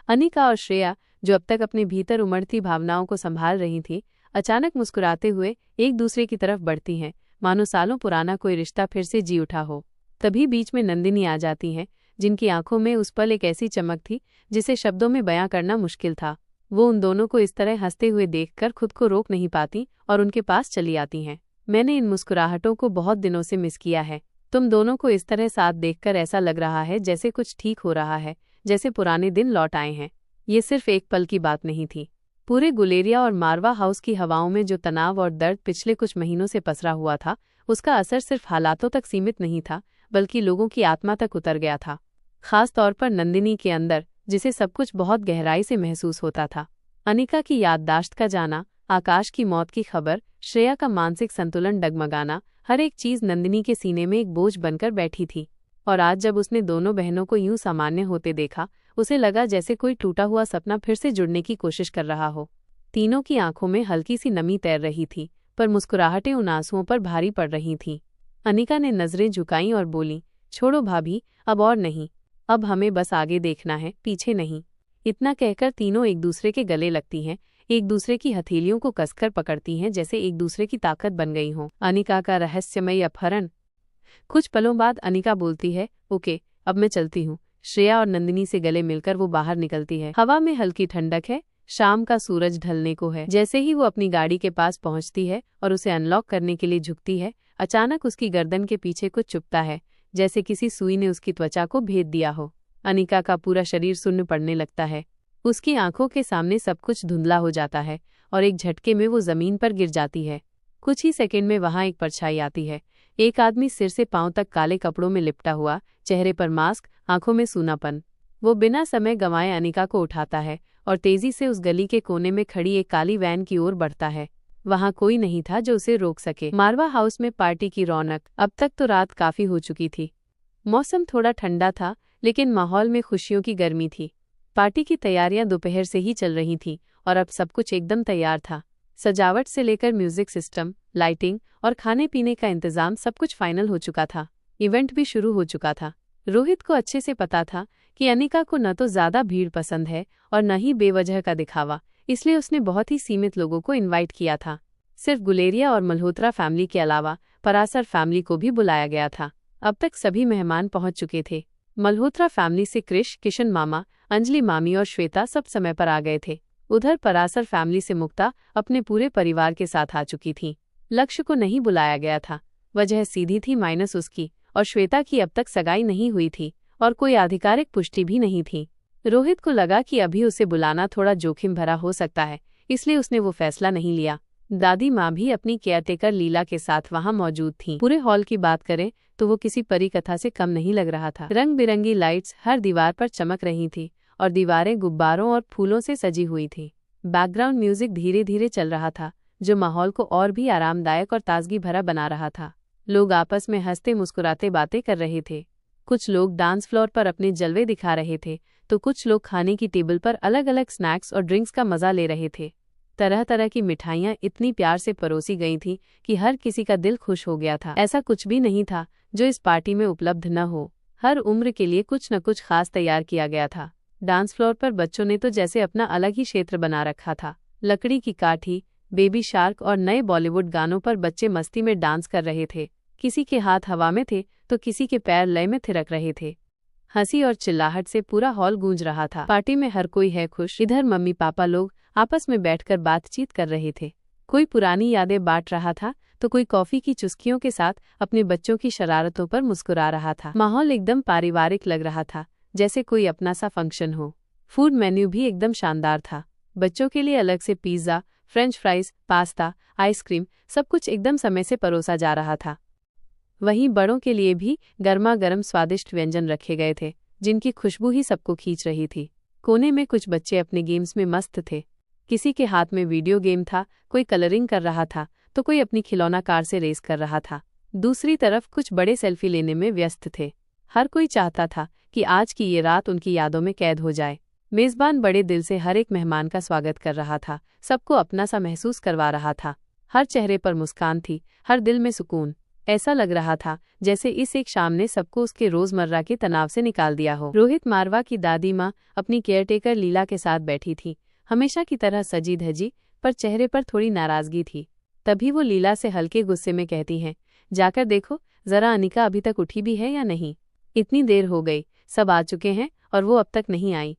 अनिका और श्रेया, जो अब तक अपने भीतर उमड़ती भावनाओं को संभाल रही थीं, अचानक मुस्कुराते हुए एक दूसरे की तरफ बढ़ती हैं, मानो सालों पुराना कोई रिश्ता फिर से जी उठा हो। तभी बीच में नंदिनी आ जाती हैं, जिनकी आंखों में उस पल एक ऐसी चमक थी जिसे शब्दों में बयां करना मुश्किल था। वो उन दोनों को इस तरह हंसते हुए देखकर खुद को रोक नहीं पाती और उनके पास चली आती हैं। मैंने इन मुस्कुराहटों को बहुत दिनों से मिस किया है। तुम दोनों को इस तरह साथ देखकर ऐसा लग रहा है जैसे कुछ ठीक हो रहा है, जैसे पुराने दिन लौट आए हैं। ये सिर्फ एक पल की बात नहीं थी। पूरे गुलेरिया और मारवा हाउस की हवाओं में जो तनाव और दर्द पिछले कुछ महीनों से पसरा हुआ था, उसका असर सिर्फ हालातों तक सीमित नहीं था, बल्कि लोगों की आत्मा तक उतर गया था। खास तौर पर नंदिनी के अंदर, जिसे सब कुछ बहुत गहराई से महसूस होता था। अनिका की याददाश्त का जाना, आकाश की मौत की खबर, श्रेया का मानसिक संतुलन डगमगाना, हर एक चीज नंदिनी के सीने में एक बोझ बनकर बैठी थी। और आज जब उसने दोनों बहनों को यूं सामान्य होते देखा, उसे लगा जैसे कोई टूटा हुआ सपना फिर से जुड़ने की कोशिश कर रहा हो। तीनों की आंखों में हल्की सी नमी तैर रही थी, पर मुस्कुराहटें उन आंसुओं पर भारी पड़ रही थीं। अनिका ने नजरें झुकाईं और बोली, छोड़ो भाभी, अब और नहीं। अब हमें बस आगे देखना है, पीछे नहीं। इतना कहकर तीनों एक दूसरे के गले लगती हैं, एक दूसरे की हथेलियों को कसकर पकड़ती हैं, जैसे एक दूसरे की ताकत बन गई हों। अनिका का रहस्यमयी अपहरण। कुछ पलों बाद अनिका बोलती है, ओके, अब मैं चलती हूँ। श्रेया और नंदिनी से गले मिलकर वो बाहर निकलती है। हवा में हल्की ठंडक है, शाम का सूरज ढलने को है। जैसे ही वो अपनी गाड़ी के पास पहुंचती है और उसे अनलॉक करने के लिए झुकती है, अचानक उसकी गर्दन के पीछे कुछ चुभता है, जैसे किसी सुई ने उसकी त्वचा को भेद दिया हो। अनिका का पूरा शरीर सुन्न पड़ने लगता है। उसकी आंखों के सामने सब कुछ धुंधला हो जाता है और एक झटके में वो जमीन पर गिर जाती है। कुछ ही सेकंड में वहां एक परछाई आती है। एक आदमी सिर से पांव तक काले कपड़ों में लिपटा हुआ, चेहरे पर मास्क, आंखों में सूनापन। वो बिना समय गंवाए अनिका को उठाता है और तेजी से उस गली के कोने में खड़ी एक काली वैन की ओर बढ़ता है। वहां कोई नहीं था जो उसे रोक सके। मारवा हाउस में पार्टी की रौनक। अब तक तो रात काफी हो चुकी थी। मौसम थोड़ा ठंडा था, लेकिन माहौल में खुशियों की गर्मी थी। पार्टी की तैयारियां दोपहर से ही चल रही थीं और अब सब कुछ एकदम तैयार था। सजावट से लेकर म्यूजिक सिस्टम, लाइटिंग और खाने पीने का इंतजाम, सब कुछ फाइनल हो चुका था। इवेंट भी शुरू हो चुका था। रोहित को अच्छे से पता था कि अनिका को न तो ज्यादा भीड़ पसंद है और न ही बेवजह का दिखावा, इसलिए उसने बहुत ही सीमित लोगों को इनवाइट किया था। सिर्फ गुलेरिया और मल्होत्रा फैमिली के अलावा परासर फैमिली को भी बुलाया गया था। अब तक सभी मेहमान पहुंच चुके थे। मल्होत्रा फैमिली से क्रिश, किशन मामा, अंजलि मामी और श्वेता सब समय पर आ गए थे। उधर परासर फैमिली से मुक्ता अपने पूरे परिवार के साथ आ चुकी थी। लक्ष्य को नहीं बुलाया गया था। वजह सीधी थी, माइनस उसकी और श्वेता की अब तक सगाई नहीं हुई थी और कोई आधिकारिक पुष्टि भी नहीं थी। रोहित को लगा कि अभी उसे बुलाना थोड़ा जोखिम भरा हो सकता है, इसलिए उसने वो फैसला नहीं लिया। दादी माँ भी अपनी केयरटेकर लीला के साथ वहां मौजूद थीं। पूरे हॉल की बात करें तो वो किसी परी कथा से कम नहीं लग रहा था। रंग बिरंगी लाइट्स हर दीवार पर चमक रही थी और दीवारें गुब्बारों और फूलों से सजी हुई थी। बैकग्राउंड म्यूजिक धीरे धीरे चल रहा था, जो माहौल को और भी आरामदायक और ताजगी भरा बना रहा था। लोग आपस में हंसते मुस्कुराते बातें कर रहे थे। कुछ लोग डांस फ्लोर पर अपने जलवे दिखा रहे थे, तो कुछ लोग खाने की टेबल पर अलग अलग स्नैक्स और ड्रिंक्स का मजा ले रहे थे। तरह तरह की मिठाइयाँ इतनी प्यार से परोसी गई थीं कि हर किसी का दिल खुश हो गया था। ऐसा कुछ भी नहीं था जो इस पार्टी में उपलब्ध न हो। हर उम्र के लिए कुछ न कुछ खास तैयार किया गया था। डांस फ्लोर पर बच्चों ने तो जैसे अपना अलग ही क्षेत्र बना रखा था। लकड़ी की काठी, बेबी शार्क और नए बॉलीवुड गानों पर बच्चे मस्ती में डांस कर रहे थे। किसी के हाथ हवा में थे तो किसी के पैर लय में थिरक रहे थे। हंसी और चिल्लाहट से पूरा हॉल गूंज रहा था। पार्टी में हर कोई है खुश। इधर मम्मी पापा लोग आपस में बैठकर बातचीत कर रहे थे। कोई पुरानी यादें बांट रहा था तो कोई कॉफी की चुस्कियों के साथ अपने बच्चों की शरारतों पर मुस्कुरा रहा था। माहौल एकदम पारिवारिक लग रहा था, जैसे कोई अपना सा फंक्शन हो। फूड मेन्यू भी एकदम शानदार था। बच्चों के लिए अलग से pizza, French fries, pasta, ice cream, सब कुछ एकदम समय से परोसा जा रहा था। वहीं बड़ों के लिए भी गर्मा गर्म स्वादिष्ट व्यंजन रखे गए थे, जिनकी खुशबू ही सबको खींच रही थी। कोने में कुछ बच्चे अपने गेम्स में मस्त थे। किसी के हाथ में वीडियो गेम था, कोई कलरिंग कर रहा था तो कोई अपनी खिलौना कार से रेस कर रहा था। दूसरी तरफ कुछ बड़े सेल्फी लेने में व्यस्त थे। हर कोई चाहता था कि आज की ये रात उनकी यादों में कैद हो जाए। मेजबान बड़े दिल से हर एक मेहमान का स्वागत कर रहा था, सबको अपना सा महसूस करवा रहा था। हर चेहरे पर मुस्कान थी, हर दिल में सुकून। ऐसा लग रहा था जैसे इस एक शाम ने सबको उसके रोजमर्रा के तनाव से निकाल दिया हो। रोहित मारवा की दादी माँ अपनी केयरटेकर लीला के साथ बैठी थी, हमेशा की तरह सजी धजी, पर चेहरे पर थोड़ी नाराजगी थी। तभी वो लीला से हल्के गुस्से में कहती हैं, जाकर देखो जरा अनिका अभी तक उठी भी है या नहीं। इतनी देर हो गई, सब आ चुके हैं और वो अब तक नहीं आई।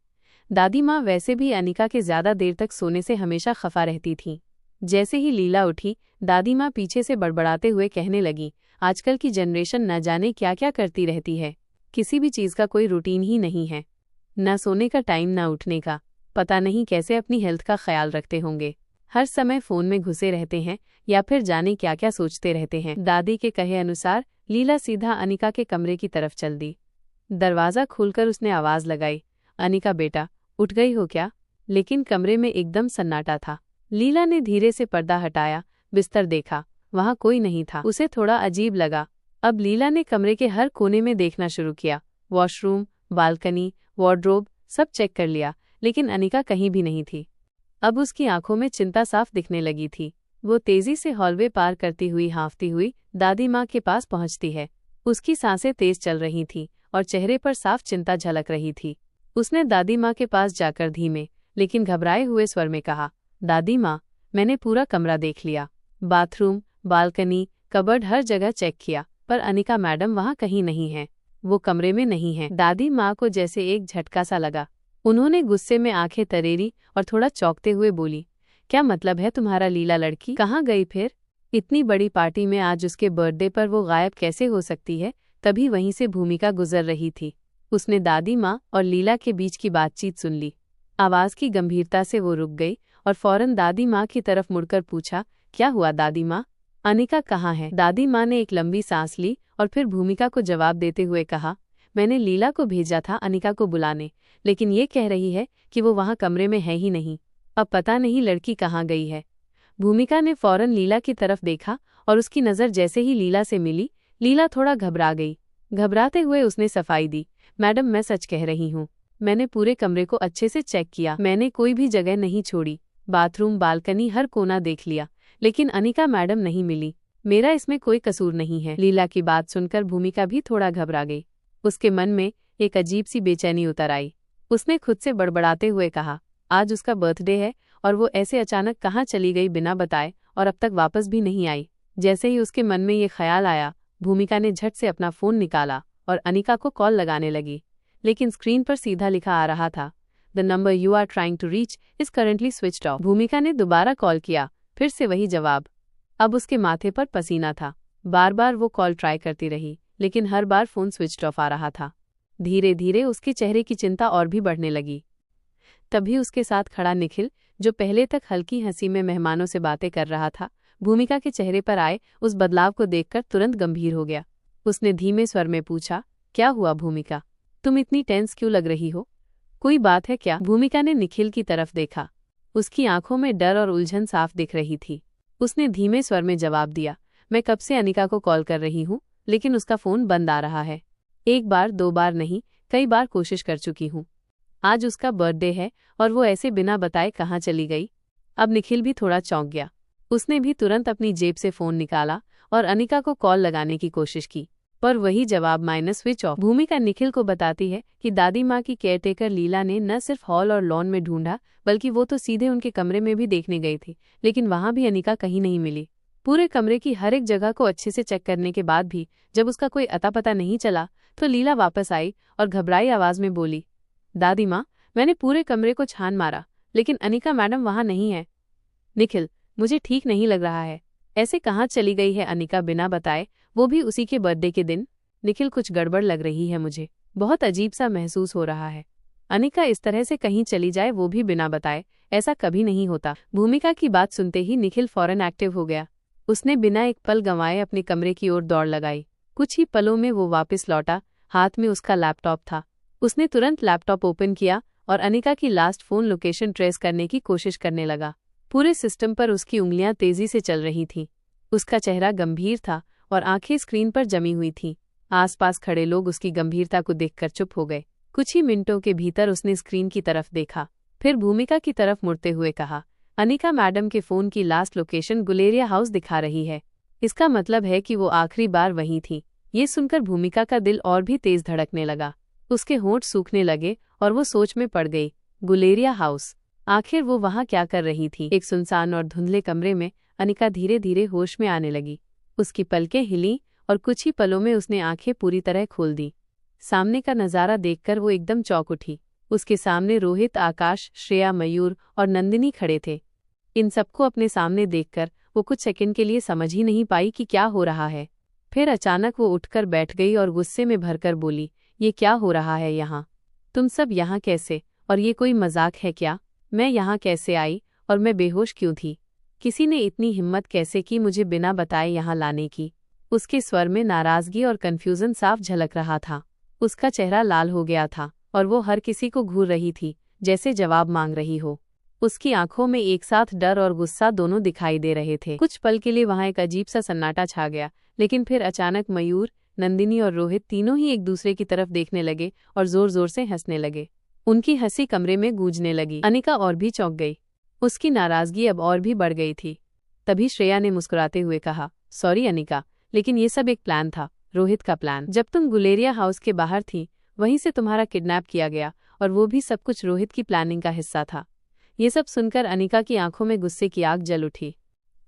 दादी माँ वैसे भी अनिका के ज्यादा देर तक सोने से हमेशा खफा रहती थीं। जैसे ही लीला उठी, दादी माँ पीछे से बड़बड़ाते हुए कहने लगी, आजकल की जनरेशन न जाने क्या क्या करती रहती है, किसी भी चीज का कोई रूटीन ही नहीं है, न सोने का टाइम न उठने का। पता नहीं कैसे अपनी हेल्थ का ख्याल रखते होंगे, हर समय फोन में घुसे रहते हैं या फिर जाने क्या क्या सोचते रहते हैं। दादी के कहे अनुसार लीला सीधा अनिका के कमरे की तरफ चल दी। दरवाज़ा खोलकर उसने आवाज़ लगाई, अनिका बेटा, उठ गई हो क्या? लेकिन कमरे में एकदम सन्नाटा था। लीला ने धीरे से पर्दा हटाया, बिस्तर देखा, वहाँ कोई नहीं था। उसे थोड़ा अजीब लगा। अब लीला ने कमरे के हर कोने में देखना शुरू किया, वॉशरूम, बालकनी, वार्डरोब, सब चेक कर लिया, लेकिन अनिका कहीं भी नहीं थी। अब उसकी आंखों में चिंता साफ दिखने लगी थी। वो तेजी से हॉलवे पार करती हुई हाँफती हुई दादी माँ के पास पहुँचती है। उसकी सांसें तेज चल रही थीं और चेहरे पर साफ चिंता झलक रही थी। उसने दादी माँ के पास जाकर धीमे लेकिन घबराए हुए स्वर में कहा, दादी माँ, मैंने पूरा कमरा देख लिया, बाथरूम, बालकनी, कबर्ड, हर जगह चेक किया, पर अनिका मैडम वहाँ कहीं नहीं है, वो कमरे में नहीं है। दादी माँ को जैसे एक झटका सा लगा। उन्होंने गुस्से में आंखें तरेरी और थोड़ा चौंकते हुए बोली, क्या मतलब है तुम्हारा? लीला लड़की कहाँ गई फिर? इतनी बड़ी पार्टी में आज उसके बर्थडे पर वो गायब कैसे हो सकती है? तभी वहीं से भूमिका गुजर रही थी। उसने दादी माँ और लीला के बीच की बातचीत सुन ली। आवाज की गंभीरता से वो रुक गई और फौरन दादी माँ की तरफ मुड़कर पूछा, क्या हुआ दादी माँ? अनिका कहाँ है? दादी माँ ने एक लंबी सांस ली और फिर भूमिका को जवाब देते हुए कहा, मैंने लीला को भेजा था अनिका को बुलाने, लेकिन ये कह रही है कि वो वहाँ कमरे में है ही नहीं। अब पता नहीं लड़की कहाँ गई है। भूमिका ने फौरन लीला की तरफ देखा और उसकी नज़र जैसे ही लीला से मिली, लीला थोड़ा घबरा गई। घबराते हुए उसने सफाई दी, मैडम मैं सच कह रही हूँ, मैंने पूरे कमरे को अच्छे से चेक किया, मैंने कोई भी जगह नहीं छोड़ी, बाथरूम, बालकनी, हर कोना देख लिया, लेकिन अनिका मैडम नहीं मिली। मेरा इसमें कोई कसूर नहीं है। लीला की बात सुनकर भूमिका भी थोड़ा घबरा गई। उसके मन में एक अजीब सी बेचैनी उतर आई। उसने खुद से बड़बड़ाते हुए कहा, आज उसका बर्थडे है और वो ऐसे अचानक कहाँ चली गई बिना बताए और अब तक वापस भी नहीं आई। जैसे ही उसके मन में ये ख्याल आया, भूमिका ने झट से अपना फ़ोन निकाला और अनिका को कॉल लगाने लगी, लेकिन स्क्रीन पर सीधा लिखा आ रहा था, the number you are trying to reach is currently switched off. Bhumika ने दोबारा कॉल किया, फिर से वही जवाब। अब उसके माथे पर पसीना था। बार बार वो कॉल ट्राई करती रही, लेकिन हर बार फ़ोन स्विच्ड ऑफ आ रहा था। धीरे धीरे उसके चेहरे की चिंता और भी बढ़ने लगी। तभी उसके साथ खड़ा निखिल, जो पहले तक हल्की हंसी में मेहमानों से बातें कर रहा था, भूमिका के चेहरे पर आए उस बदलाव को देखकर तुरंत गंभीर हो गया। उसने धीमे स्वर में पूछा, क्या हुआ भूमिका, तुम इतनी टेंस क्यों लग रही हो? कोई बात है क्या? भूमिका ने निखिल की तरफ देखा। उसकी आंखों में डर और उलझन साफ दिख रही थी। उसने धीमे स्वर में जवाब दिया, मैं कब से अनिका को कॉल कर रही हूँ, लेकिन उसका फ़ोन बंद आ रहा है। एक बार दो बार नहीं, कई बार कोशिश कर चुकी हूँ। आज उसका बर्थडे है और वो ऐसे बिना बताए कहाँ चली गई? अब निखिल भी थोड़ा चौंक गया। उसने भी तुरंत अपनी जेब से फ़ोन निकाला और अनिका को कॉल लगाने की कोशिश की, पर वही जवाब, माइनस स्विच ऑफ। भूमिका निखिल को बताती है कि दादी माँ की केयरटेकर लीला ने न सिर्फ हॉल और लॉन में ढूंढा, बल्कि वो तो सीधे उनके कमरे में भी देखने गई थी, लेकिन वहाँ भी अनिका कहीं नहीं मिली। पूरे कमरे की हर एक जगह को अच्छे से चेक करने के बाद भी जब उसका कोई अता पता नहीं चला, तो लीला वापस आई और घबराई आवाज़ में बोली, दादी माँ, मैंने पूरे कमरे को छान मारा, लेकिन अनिका मैडम वहाँ नहीं है। निखिल, मुझे ठीक नहीं लग रहा है। ऐसे कहाँ चली गई है अनिका बिना बताए, वो भी उसी के बर्थडे के दिन? निखिल, कुछ गड़बड़ लग रही है मुझे, बहुत अजीब सा महसूस हो रहा है। अनिका इस तरह से कहीं चली जाए, वो भी बिना बताए, ऐसा कभी नहीं होता। भूमिका की बात सुनते ही निखिल फौरन एक्टिव हो गया। उसने बिना एक पल गंवाए अपने कमरे की ओर दौड़ लगाई। कुछ ही पलों में वो वापस लौटा, हाथ में उसका लैपटॉप था। उसने तुरंत लैपटॉप ओपन किया और अनिका की लास्ट फ़ोन लोकेशन ट्रेस करने की कोशिश करने लगा। पूरे सिस्टम पर उसकी उंगलियां तेजी से चल रही थीं। उसका चेहरा गंभीर था और आंखें स्क्रीन पर जमी हुई थीं। आसपास खड़े लोग उसकी गंभीरता को देखकर चुप हो गए। कुछ ही मिनटों के भीतर उसने स्क्रीन की तरफ देखा, फिर भूमिका की तरफ मुड़ते हुए कहा, अनिका मैडम के फ़ोन की लास्ट लोकेशन गुलेरिया हाउस दिखा रही है। इसका मतलब है कि वो आखिरी बार वहीं थी। ये सुनकर भूमिका का दिल और भी तेज धड़कने लगा। उसके होंठ सूखने लगे और वो सोच में पड़ गई। गुलेरिया हाउस, आखिर वो वहाँ क्या कर रही थी? एक सुनसान और धुंधले कमरे में अनिका धीरे धीरे होश में आने लगी। उसकी पलकें हिलीं और कुछ ही पलों में उसने आंखें पूरी तरह खोल दी। सामने का नज़ारा देखकर वो एकदम चौंक उठी। उसके सामने रोहित, आकाश, श्रेया, मयूर और नंदिनी खड़े थे। इन सबको अपने सामने देखकर वो कुछ सेकंड के लिए समझ ही नहीं पाई कि क्या हो रहा है। फिर अचानक वो उठकर बैठ गई और गुस्से में भरकर बोली, ये क्या हो रहा है यहाँ? तुम सब यहाँ कैसे? और ये कोई मजाक है क्या? मैं यहाँ कैसे आई और मैं बेहोश क्यों थी? किसी ने इतनी हिम्मत कैसे की मुझे बिना बताए यहाँ लाने की? उसके स्वर में नाराजगी और कन्फ्यूजन साफ झलक रहा था। उसका चेहरा लाल हो गया था और वो हर किसी को घूर रही थी, जैसे जवाब मांग रही हो। उसकी आंखों में एक साथ डर और गुस्सा दोनों दिखाई दे रहे थे। कुछ पल के लिए वहां एक अजीब सा सन्नाटा छा गया, लेकिन फिर अचानक मयूर, नंदिनी और रोहित तीनों ही एक दूसरे की तरफ देखने लगे और जोर जोर से हंसने लगे। उनकी हंसी कमरे में गूंजने लगी। अनिका और भी चौंक गई। उसकी नाराजगी अब और भी बढ़ गई थी। तभी श्रेया ने मुस्कुराते हुए कहा, सॉरी अनिका, लेकिन ये सब एक प्लान था, रोहित का प्लान। जब तुम गुलेरिया हाउस के बाहर थी, वहीं से तुम्हारा किडनैप किया गया और वो भी सब कुछ रोहित की प्लानिंग का हिस्सा था। ये सब सुनकर अनिका की आंखों में गुस्से की आग जल उठी।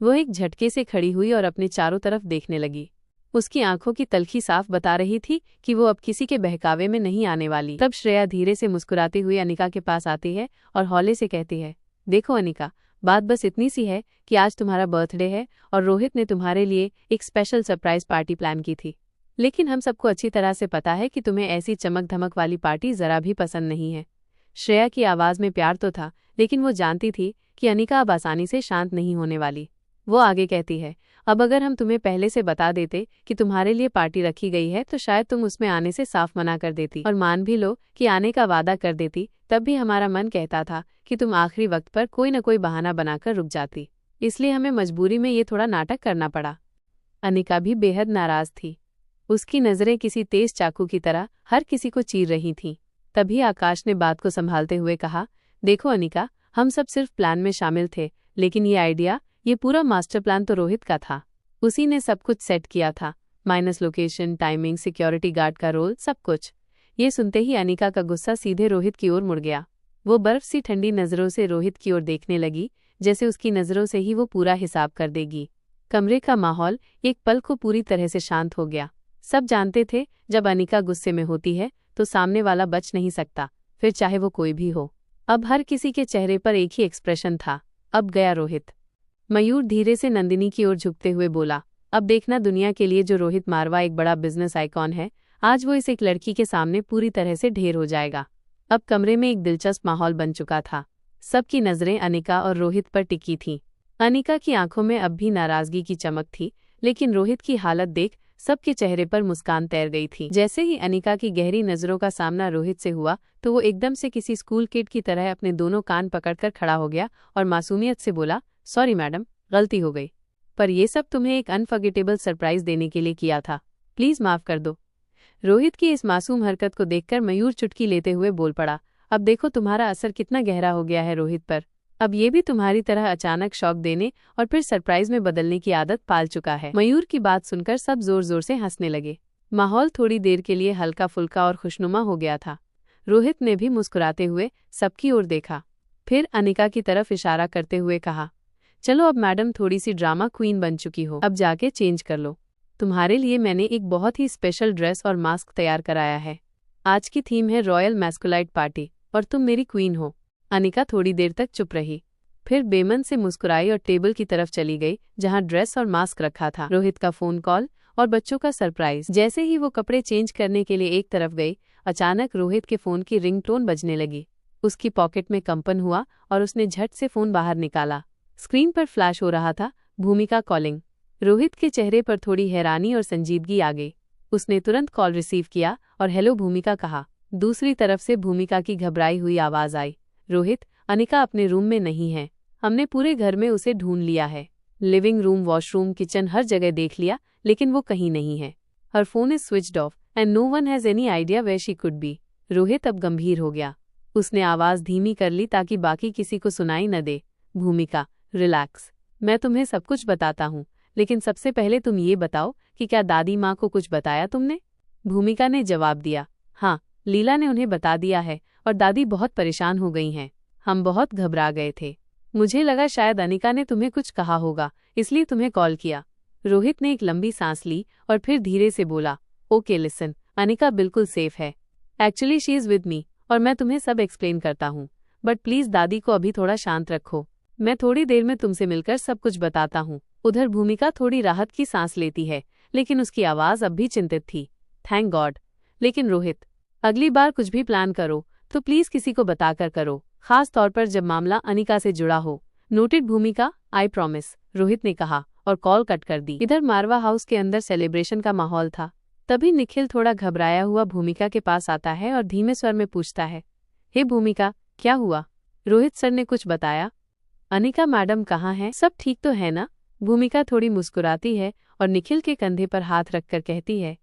वो एक झटके से खड़ी हुई और अपने चारों तरफ देखने लगी। उसकी आंखों की तल्खी साफ बता रही थी कि वो अब किसी के बहकावे में नहीं आने वाली। तब श्रेया धीरे से मुस्कुराते हुए अनिका के पास आती है और हौले से कहती है, देखो अनिका, बात बस इतनी सी है कि आज तुम्हारा बर्थडे है और रोहित ने तुम्हारे लिए एक स्पेशल सरप्राइज पार्टी प्लान की थी। लेकिन हम सबको अच्छी तरह से पता है कि तुम्हें ऐसी चमक धमक वाली पार्टी जरा भी पसंद नहीं है। श्रेया की आवाज़ में प्यार तो था, लेकिन वो जानती थी कि अनिका अब आसानी से शांत नहीं होने वाली। वो आगे कहती है, अब अगर हम तुम्हें पहले से बता देते कि तुम्हारे लिए पार्टी रखी गई है तो शायद तुम उसमें आने से साफ मना कर देती और मान भी लो कि आने का वादा कर देती, तब भी हमारा मन कहता था कि तुम आखिरी वक्त पर कोई न कोई बहाना बनाकर रुक जाती। इसलिए हमें मजबूरी में ये थोड़ा नाटक करना पड़ा। अनिका भी बेहद नाराज थी। उसकी नज़रें किसी तेज चाकू की तरह हर किसी को चीर रही थीं। तभी आकाश ने बात को संभालते हुए कहा, देखो अनिका, हम सब सिर्फ प्लान में शामिल थे, लेकिन ये आइडिया, ये पूरा मास्टर प्लान तो रोहित का था। उसी ने सब कुछ सेट किया था, minus location, timing, security guard का रोल, सब कुछ। ये सुनते ही अनिका का गुस्सा सीधे रोहित की ओर मुड़ गया। वो बर्फ सी ठंडी नज़रों से रोहित की ओर देखने लगी, जैसे उसकी नज़रों से ही वो पूरा हिसाब कर देगी। कमरे का माहौल एक पल को पूरी तरह से शांत हो गया। सब जानते थे, जब अनिका गुस्से में होती है तो सामने वाला बच नहीं सकता, फिर चाहे वो कोई भी हो। अब हर किसी के चेहरे पर एक ही एक्सप्रेशन था, अब गया रोहित। मयूर धीरे से नंदिनी की ओर झुकते हुए बोला, अब देखना दुनिया के लिए जो रोहित मारवा एक बड़ा बिजनेस आइकॉन है, आज वो इस एक लड़की के सामने पूरी तरह से ढेर हो जाएगा। अब कमरे में एक दिलचस्प माहौल बन चुका था। सबकी नज़रें अनिका और रोहित पर टिकी थीं। अनिका की आंखों में अब भी नाराजगी की चमक थी, लेकिन रोहित की हालत देख सबके चेहरे पर मुस्कान तैर गई थी। जैसे ही अनिका की गहरी नज़रों का सामना रोहित से हुआ तो वो एकदम से किसी स्कूल किड की तरह अपने दोनों कान पकड़कर खड़ा हो गया और मासूमियत से बोला, सॉरी मैडम, गलती हो गई, पर यह सब तुम्हें एक अनफॉरगेटेबल सरप्राइज देने के लिए किया था, प्लीज माफ कर दो। रोहित की इस मासूम हरकत को देखकर मयूर चुटकी लेते हुए बोल पड़ा, अब देखो तुम्हारा असर कितना गहरा हो गया है रोहित पर। अब ये भी तुम्हारी तरह अचानक शॉक देने और फिर सरप्राइज में बदलने की आदत पाल चुका है। मयूर की बात सुनकर सब जोर जोर से हंसने लगे। माहौल थोड़ी देर के लिए हल्का फुल्का और खुशनुमा हो गया था। रोहित ने भी मुस्कुराते हुए सबकी ओर देखा, फिर अनिका की तरफ इशारा करते हुए कहा, चलो अब मैडम थोड़ी सी ड्रामा क्वीन बन चुकी हो, अब जाके चेंज कर लो। तुम्हारे लिए मैंने एक बहुत ही स्पेशल ड्रेस और मास्क तैयार कराया है। आज की थीम है रॉयल मैस्कुलाइट पार्टी और तुम मेरी क्वीन हो। अनिका थोड़ी देर तक चुप रही, फिर बेमन से मुस्कुराई और टेबल की तरफ चली गई जहां ड्रेस और मास्क रखा था। रोहित का फोन कॉल और बच्चों का सरप्राइज। जैसे ही वो कपड़े चेंज करने के लिए एक तरफ गई, अचानक रोहित के फोन की रिंगटोन बजने लगी। उसकी पॉकेट में कंपन हुआ और उसने झट से फोन बाहर निकाला। स्क्रीन पर फ्लैश हो रहा था, भूमिका कॉलिंग। रोहित के चेहरे पर थोड़ी हैरानी और संजीदगी आ गई। उसने तुरंत कॉल रिसीव किया और हेलो भूमिका कहा। दूसरी तरफ से भूमिका की घबराई हुई आवाज आई, रोहित, अनिका अपने रूम में नहीं है, हमने पूरे घर में उसे ढूंढ लिया है। लिविंग रूम, वॉशरूम, किचन, हर जगह देख लिया, लेकिन वो कहीं नहीं है। Her phone is switched off and no one has any idea where she could be. Rohit अब गंभीर हो गया। उसने आवाज धीमी कर ली ताकि बाकी किसी को सुनाई न दे। भूमिका, रिलैक्स, मैं तुम्हें सब कुछ बताता हूँ, लेकिन सबसे पहले तुम ये बताओ कि क्या दादी माँ को कुछ बताया तुमने? भूमिका ने जवाब दिया, हाँ, लीला ने उन्हें बता दिया है और दादी बहुत परेशान हो गई हैं। हम बहुत घबरा गए थे। मुझे लगा शायद अनिका ने तुम्हें कुछ कहा होगा, इसलिए तुम्हें कॉल किया। रोहित ने एक लंबी सांस ली और फिर धीरे से बोला, ओके लिसन, अनिका बिल्कुल सेफ है। Actually she is with me और मैं तुम्हें सब एक्सप्लेन करता हूँ, बट प्लीज दादी को अभी थोड़ा शांत रखो। मैं थोड़ी देर में तुमसे मिलकर सब कुछ बताता हूँ। उधर भूमिका थोड़ी राहत की सांस लेती है, लेकिन उसकी आवाज अब भी चिंतित थी। Thank God. लेकिन रोहित, अगली बार कुछ भी प्लान करो तो प्लीज किसी को बताकर करो, खास तौर पर जब मामला अनिका से जुड़ा हो। नोटेड भूमिका, आई प्रॉमिस, रोहित ने कहा और कॉल कट कर दी। इधर मारवा हाउस के अंदर सेलिब्रेशन का माहौल था। तभी निखिल थोड़ा घबराया हुआ भूमिका के पास आता है और धीमे स्वर में पूछता है, हे भूमिका, क्या हुआ? रोहित सर ने कुछ बताया? अनिका मैडम कहाँ है? सब ठीक तो है ना? भूमिका थोड़ी मुस्कुराती है और निखिल के कंधे पर हाथ रखकर कहती है,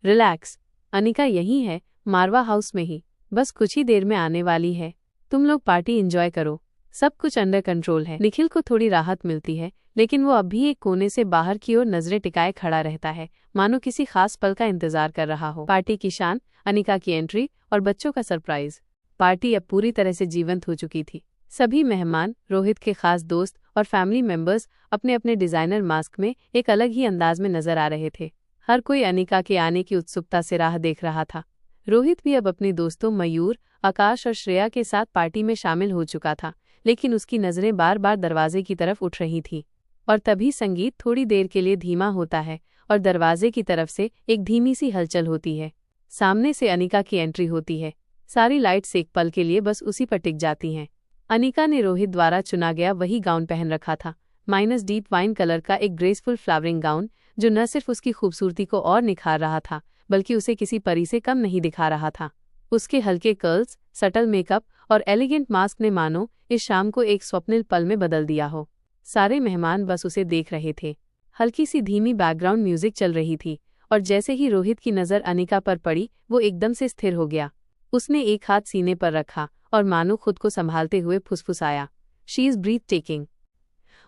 रिलैक्स, अनिका यहीं है, मारवा हाउस में ही, बस कुछ ही देर में आने वाली है। तुम लोग पार्टी एंजॉय करो, सब कुछ अंडर कंट्रोल है। निखिल को थोड़ी राहत मिलती है, लेकिन वो अब भी एक कोने से बाहर की ओर नजरें टिकाए खड़ा रहता है, मानो किसी खास पल का इंतजार कर रहा हो। पार्टी की शान, अनिका की एंट्री और बच्चों का सरप्राइज। पार्टी अब पूरी तरह से जीवंत हो चुकी थी। सभी मेहमान, रोहित के खास दोस्त और फैमिली मेंबर्स अपने अपने डिजाइनर मास्क में एक अलग ही अंदाज में नजर आ रहे थे। हर कोई अनिका के आने की उत्सुकता से राह देख रहा था। रोहित भी अब अपने दोस्तों मयूर, आकाश और श्रेया के साथ पार्टी में शामिल हो चुका था, लेकिन उसकी नजरें बार बार दरवाजे की तरफ उठ रही थीं। और तभी संगीत थोड़ी देर के लिए धीमा होता है और दरवाजे की तरफ से एक धीमी सी हलचल होती है। सामने से अनिका की एंट्री होती है। सारी लाइट्स एक पल के लिए बस उसी पर टिक जाती हैं। अनिका ने रोहित द्वारा चुना गया वही गाउन पहन रखा था, माइनस डीप वाइन कलर का एक ग्रेसफुल फ्लावरिंग गाउन, जो न सिर्फ उसकी खूबसूरती को और निखार रहा था, बल्कि उसे किसी परी से कम नहीं दिखा रहा था। उसके हल्के कर्ल्स, सटल मेकअप और एलिगेंट मास्क ने मानो इस शाम को एक स्वप्निल पल में बदल दिया हो। सारे मेहमान बस उसे देख रहे थे। हल्की सी धीमी बैकग्राउंड म्यूजिक चल रही थी और जैसे ही रोहित की नज़र अनिका पर पड़ी, वो एकदम से स्थिर हो गया। उसने एक हाथ सीने पर रखा और मानो खुद को संभालते हुए फुसफुसाया, शी इज ब्रीथ टेकिंग।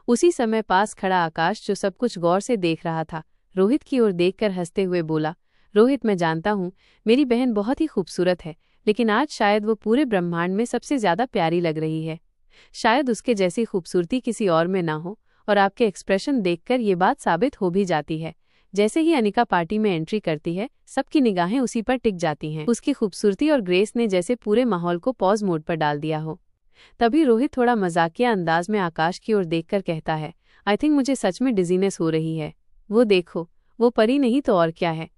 उसी समय पास खड़ा आकाश, जो सब कुछ गौर से देख रहा था, रोहित की ओर देखकर हंसते हुए बोला, रोहित, मैं जानता हूँ मेरी बहन बहुत ही खूबसूरत है, लेकिन आज शायद वो पूरे ब्रह्मांड में सबसे ज्यादा प्यारी लग रही है। शायद उसके जैसी खूबसूरती किसी और में ना हो, और आपके एक्सप्रेशन देखकर ये बात साबित हो भी जाती है। जैसे ही अनिका पार्टी में एंट्री करती है, सबकी निगाहें उसी पर टिक जाती हैं। उसकी खूबसूरती और ग्रेस ने जैसे पूरे माहौल को पॉज मोड पर डाल दिया हो। तभी रोहित थोड़ा मजाकिया अंदाज में आकाश की ओर देखकर कहता है, आई थिंक मुझे सच में डिजीनेस हो रही है। वो देखो, वो परी नहीं तो और क्या है।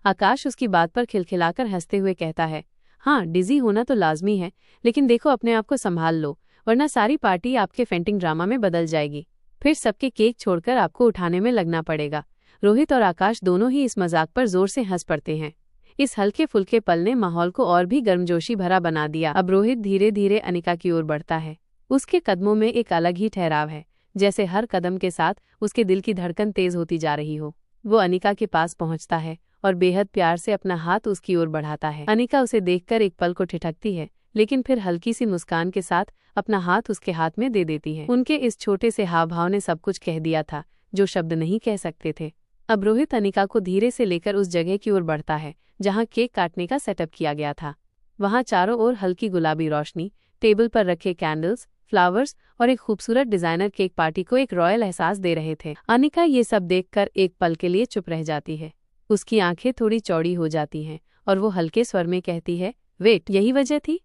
आकाश उसकी बात पर खिलखिलाकर हंसते हुए कहता है, हाँ, डिजी होना तो लाजमी है, लेकिन देखो अपने आप को संभाल लो, वरना सारी पार्टी आपके फेंटिंग ड्रामा में बदल जाएगी। फिर सबके केक छोड़कर आपको उठाने में लगना पड़ेगा। रोहित और आकाश दोनों ही इस मजाक पर जोर से हंस पड़ते हैं। इस हल्के फुल्के पल ने माहौल को और भी गर्मजोशी भरा बना दिया। अब रोहित धीरे धीरे अनिका की ओर बढ़ता है। उसके कदमों में एक अलग ही ठहराव है, जैसे हर कदम के साथ उसके दिल की धड़कन तेज होती जा रही हो। वो अनिका के पास पहुंचता है और बेहद प्यार से अपना हाथ उसकी ओर बढ़ाता है। अनिका उसे देखकर एक पल को ठिठकती है, लेकिन फिर हल्की सी मुस्कान के साथ अपना हाथ उसके हाथ में दे देती है। उनके इस छोटे से हाव भाव ने सब कुछ कह दिया था जो शब्द नहीं कह सकते थे। अब रोहित अनिका को धीरे से लेकर उस जगह की ओर बढ़ता है जहां केक काटने का सेटअप किया गया था। वहां चारों ओर हल्की गुलाबी रोशनी, टेबल पर रखे कैंडल्स, फ्लावर्स और एक खूबसूरत डिजाइनर केक पार्टी को एक रॉयल एहसास दे रहे थे। अनिका ये सब देखकर एक पल के लिए चुप रह जाती है। उसकी आंखें थोड़ी चौड़ी हो जाती हैं और वो हल्के स्वर में कहती है, वेट, यही वजह थी?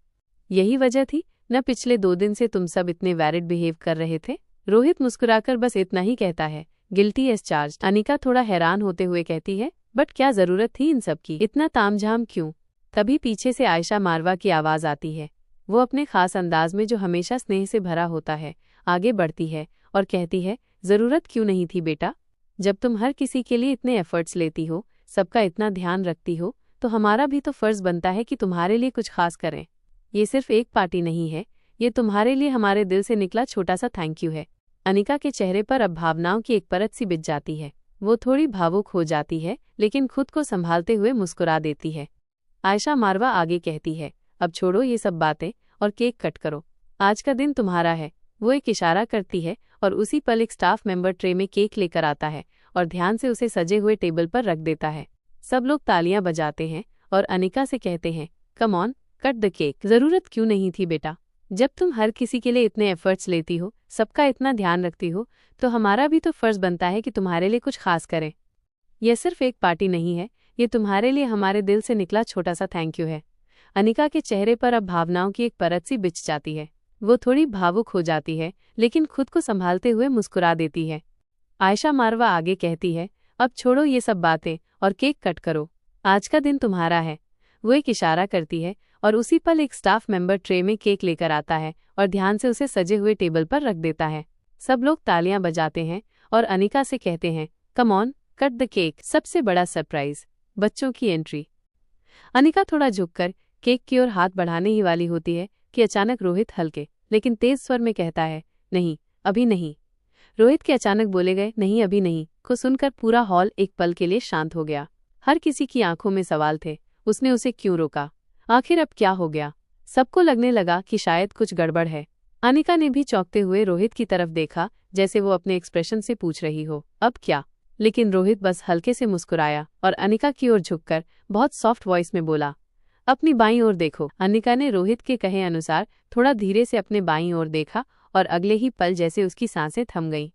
यही वजह थी न पिछले 2 दिन से तुम सब इतने वैरिड बिहेव कर रहे थे? रोहित मुस्कुराकर बस इतना ही कहता है, गिल्टी एज चार्ज्ड। अनिका थोड़ा हैरान होते हुए कहती है, बट क्या जरूरत थी इन सब की? इतना तामझाम क्यों? तभी पीछे से आयशा मारवा की आवाज आती है। वो अपने खास अंदाज में, जो हमेशा स्नेह से भरा होता है, आगे बढ़ती है और कहती है, जरूरत क्यों नहीं थी बेटा? जब तुम हर किसी के लिए इतने एफर्ट्स लेती हो, सबका इतना ध्यान रखती हो, तो हमारा भी तो फर्ज बनता है कि तुम्हारे लिए कुछ खास करें। ये सिर्फ एक पार्टी नहीं है, ये तुम्हारे लिए हमारे दिल से निकला छोटा सा थैंक यू है। अनिका के चेहरे पर अब भावनाओं की एक परत सी बिछ जाती है। वो थोड़ी भावुक हो जाती है, लेकिन खुद को संभालते हुए मुस्कुरा देती है। आयशा मारवा आगे कहती है, अब छोड़ो ये सब बातें और केक कट करो। आज का दिन तुम्हारा है, वो एक इशारा करती है और उसी पल एक स्टाफ मेंबर ट्रे में केक लेकर आता है और ध्यान से उसे सजे हुए टेबल पर रख देता है। सब लोग तालियां बजाते हैं और अनिका से कहते हैं, come on, cut the cake. जरूरत क्यों नहीं थी बेटा? जब तुम हर किसी के लिए इतने एफर्ट्स लेती हो, सबका इतना ध्यान रखती हो, तो हमारा भी तो फर्ज बनता है कि तुम्हारे लिए कुछ खास करें। यह सिर्फ एक पार्टी नहीं है, ये तुम्हारे लिए हमारे दिल से निकला छोटा सा थैंक यू है। अनिका के चेहरे पर अब भावनाओं की एक परत सी बिछ जाती है। वो थोड़ी भावुक हो जाती है, लेकिन खुद को संभालते हुए मुस्कुरा देती है। आयशा मारवा आगे कहती है, अब छोड़ो ये सब बातें और केक कट करो, आज का दिन तुम्हारा है। वो एक इशारा करती है और उसी पल एक स्टाफ मेंबर ट्रे में केक लेकर आता है और ध्यान से उसे सजे हुए टेबल पर रख देता है। सब लोग तालियां बजाते हैं और अनिका से कहते हैं, come on, cut the cake. सबसे बड़ा सरप्राइज, बच्चों की एंट्री। अनिका थोड़ा झुककर केक की ओर हाथ बढ़ाने ही वाली होती है कि अचानक रोहित हल्के लेकिन तेज स्वर में कहता है, नहीं, अभी नहीं। रोहित के अचानक बोले गए नहीं अभी नहीं को सुनकर पूरा हॉल एक पल के लिए शांत हो गया। हर किसी की आंखों में सवाल थे, उसने उसे क्यों रोका? आखिर अब क्या हो गया? सबको लगने लगा कि शायद कुछ गड़बड़ है। अनिका ने भी चौंकते हुए रोहित की तरफ देखा, जैसे वो अपने एक्सप्रेशन से पूछ रही हो, अब क्या? लेकिन रोहित बस हल्के से मुस्कुराया और अनिका की ओर झुककर बहुत सॉफ्ट वॉइस में बोला, अपनी बाईं ओर देखो। अनिका ने रोहित के कहे अनुसार थोड़ा धीरे से अपने बाईं ओर देखा और अगले ही पल जैसे उसकी सांसें थम गईं,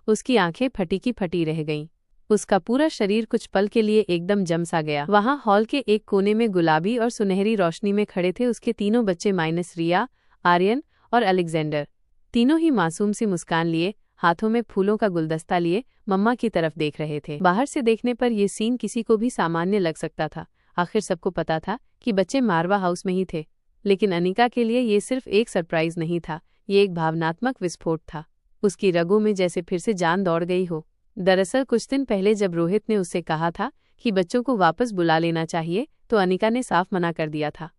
उसकी आंखें फटी की फटी रह गईं। उसका पूरा शरीर कुछ पल के लिए एकदम जम सा गया। वहां हॉल के एक कोने में गुलाबी और सुनहरी रोशनी में खड़े थे उसके तीनों बच्चे माइनस रिया, आर्यन और अलेक्जेंडर। तीनों ही मासूम सी मुस्कान लिए, हाथों में फूलों का गुलदस्ता लिए मम्मा की तरफ देख रहे थे। बाहर से देखने पर यह सीन किसी को भी सामान्य लग सकता था। आखिर सबको पता था कि बच्चे मारवा हाउस में ही थे, लेकिन अनिका के लिए ये सिर्फ एक सरप्राइज नहीं था, ये एक भावनात्मक विस्फोट था। उसकी रगों में जैसे फिर से जान दौड़ गई हो। दरअसल कुछ दिन पहले जब रोहित ने उससे कहा था कि बच्चों को वापस बुला लेना चाहिए, तो अनिका ने साफ मना कर दिया था।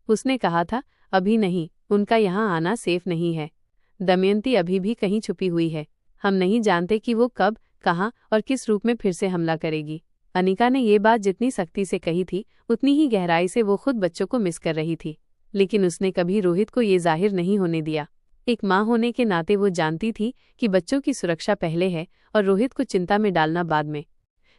उसने कहा था, अभी नहीं, उनका यहाँ आना सेफ नहीं है। दमयंती अभी भी कहीं छुपी हुई है, हम नहीं जानते कि वो कब, कहाँ और किस रूप में फिर से हमला करेगी। अनिका ने ये बात जितनी सख्ती से कही थी, उतनी ही गहराई से वो खुद बच्चों को मिस कर रही थी, लेकिन उसने कभी रोहित को ये जाहिर नहीं होने दिया। एक माँ होने के नाते वो जानती थी कि बच्चों की सुरक्षा पहले है और रोहित को चिंता में डालना बाद में।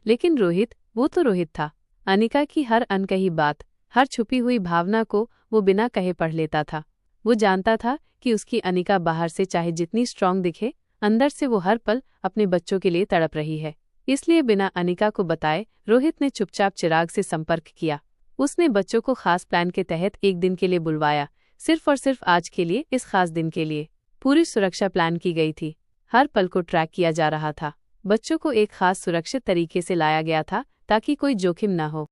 लेकिन रोहित, वो तो रोहित था। अनिका की हर अनकही बात, हर छुपी हुई भावना को वो बिना कहे पढ़ लेता था। वो जानता था कि उसकी अनिका बाहर से चाहे जितनी स्ट्रांग दिखे, अंदर से वो हर पल अपने बच्चों के लिए तड़प रही है। इसलिए बिना अनिका को बताए रोहित ने चुपचाप चिराग से संपर्क किया। उसने बच्चों को खास प्लान के तहत एक दिन के लिए बुलवाया, सिर्फ और सिर्फ आज के लिए, इस खास दिन के लिए। पूरी सुरक्षा प्लान की गई थी, हर पल को ट्रैक किया जा रहा था। बच्चों को एक खास सुरक्षित तरीके से लाया गया था ताकि कोई जोखिम न हो।